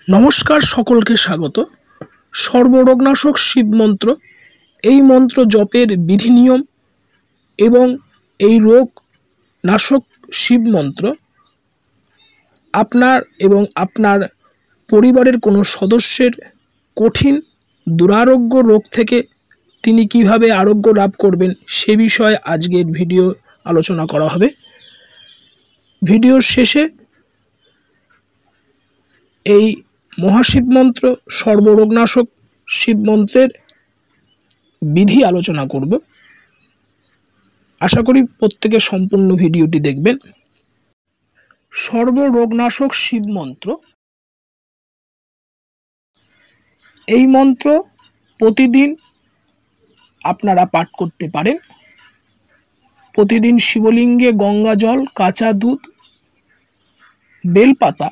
নমস্কার, সকলকে স্বাগত। সর্বরোগনাশক শিব মন্ত্র, এই মন্ত্র জপের বিধি নিয়ম এবং এই রোগ নাশক শিব মন্ত্র আপনার এবং আপনার পরিবারের কোনো সদস্যের কঠিন দুরারোগ্য রোগ থেকে তিনি কিভাবে আরোগ্য লাভ করবেন সে বিষয়ে আজকের ভিডিও আলোচনা করা হবে। ভিডিওর শেষে এই মহাশিব মন্ত্র, সর্বরোগনাশক শিব মন্ত্রের বিধি আলোচনা করব। আশা করি প্রত্যেকে সম্পূর্ণ ভিডিওটি দেখবেন। সর্বরোগনাশক শিব মন্ত্র, এই মন্ত্র প্রতিদিন আপনারা পাঠ করতে পারেন। প্রতিদিন শিবলিঙ্গে গঙ্গা জল, কাঁচা দুধ, বেলপাতা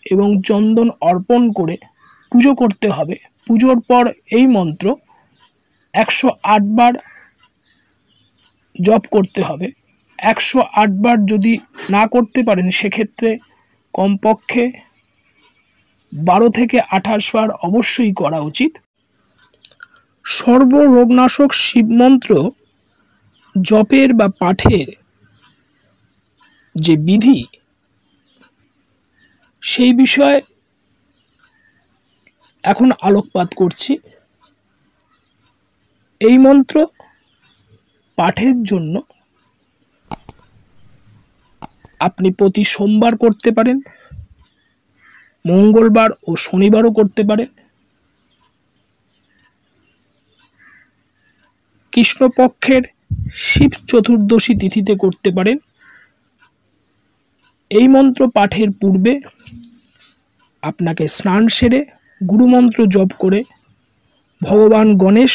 এবং চন্দন অর্পণ করে পুজো করতে হবে। পুজোর পর এই মন্ত্র 108 বার জপ করতে হবে। 108 বার যদি না করতে পারেন সেক্ষেত্রে কমপক্ষে 12 থেকে 28 বার অবশ্যই করা উচিত। সর্বরোগনাশক শিব মন্ত্র জপের বা পাঠের যে বিধি, সেই বিষয়ে এখন আলোকপাত করছি। এই মন্ত্র পাঠের জন্য আপনি প্রতি সোমবার করতে পারেন, মঙ্গলবার ও শনিবারও করতে পারেন। কৃষ্ণপক্ষের শিব চতুর্দশী তিথিতে করতে পারেন। এই মন্ত্র পাঠের পূর্বে আপনাকে স্নান সেরে গুরুমন্ত্র জপ করে ভগবান গণেশ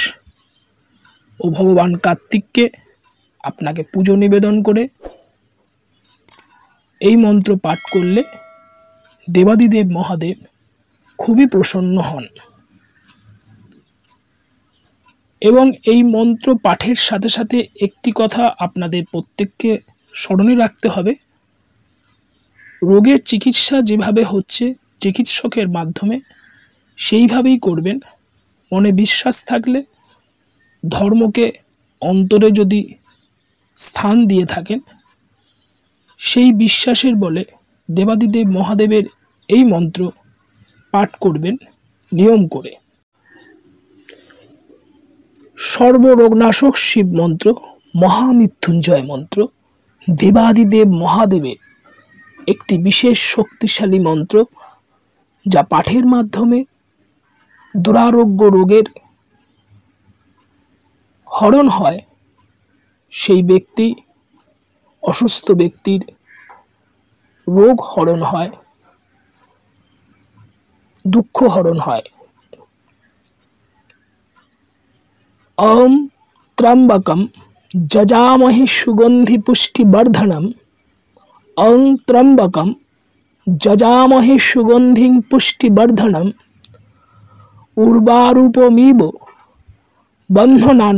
ও ভগবান কার্তিককে আপনাকে পুজো নিবেদন করে এই মন্ত্র পাঠ করলে দেবাদিদেব মহাদেব খুবই প্রসন্ন হন। এবং এই মন্ত্র পাঠের সাথে সাথে একটি কথা আপনাদের প্রত্যেককে স্মরণে রাখতে হবে, রোগের চিকিৎসা যেভাবে হচ্ছে চিকিৎসকের মাধ্যমে সেইভাবেই করবেন। মনে বিশ্বাস থাকলে, ধর্মকে অন্তরে যদি স্থান দিয়ে থাকেন, সেই বিশ্বাসের বলে দেবাদিদেব মহাদেবের এই মন্ত্র পাঠ করবেন নিয়ম করে। সর্বরোগনাশক শিব মন্ত্র, মহামৃত্যুঞ্জয় মন্ত্র, দেবাদিদেব মহাদেবের একটি বিশেষ শক্তিশালী মন্ত্র, যা পাঠের মাধ্যমে দুরারোগ্য রোগের হরণ হয়। সেই ব্যক্তি, অসুস্থ ব্যক্তির রোগ হরণ হয়, দুঃখ হরণ হয়। ওম ত্র্যম্বকম যজামহে সুগন্ধি পুষ্টিবর্ধনম। ওং ত্র্যম্বকম যজামহে সুগন্ধিং পুষ্টিবর্ধনম। উর্বারুপমিব বন্ধনান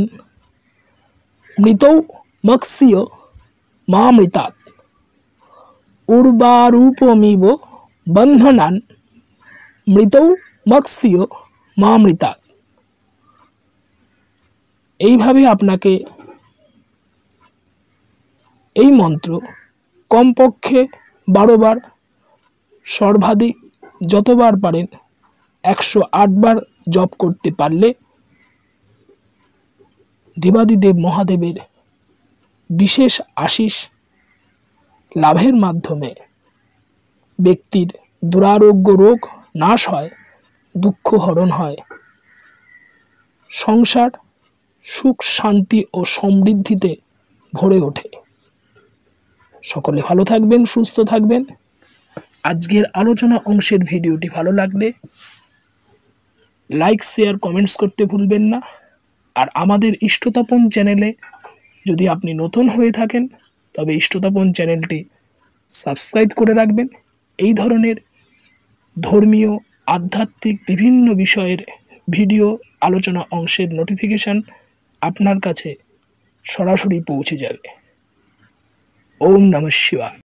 মৃতৌ মক্ষ্যসিও মামৃতাৎ। উর্বারুপমিব বন্ধনান মৃতৌ মক্ষ্যসিও মামৃতাৎ। এইভাবে আপনাকে এই মন্ত্র কমপক্ষে 12 বার, সর্বাধিক যতবার পারেন 108 বার জপ করতে পারলে দেবাদিদেব মহাদেবের বিশেষ আশীষ লাভের মাধ্যমে ব্যক্তির দুরারোগ্য রোগ নাশ হয়, দুঃখ হরণ হয়, সংসার সুখ শান্তি ও সমৃদ্ধিতে ভরে ওঠে। সকলে ভালো থাকবেন, সুস্থ থাকবেন। আজকের আলোচনা অংশের ভিডিওটি ভালো লাগলে লাইক, শেয়ার, কমেন্টস করতে ভুলবেন না। আর আমাদের ইষ্টতাপন চ্যানেলে যদি আপনি নতুন হয়ে থাকেন তবে ইষ্টতাপন চ্যানেলটি সাবস্ক্রাইব করে রাখবেন। এই ধরনের ধর্মীয়, আধ্যাত্মিক বিভিন্ন বিষয়ের ভিডিও আলোচনা অংশের নোটিফিকেশান আপনার কাছে সরাসরি পৌঁছে যাবে। ওম নমঃ শিবায়।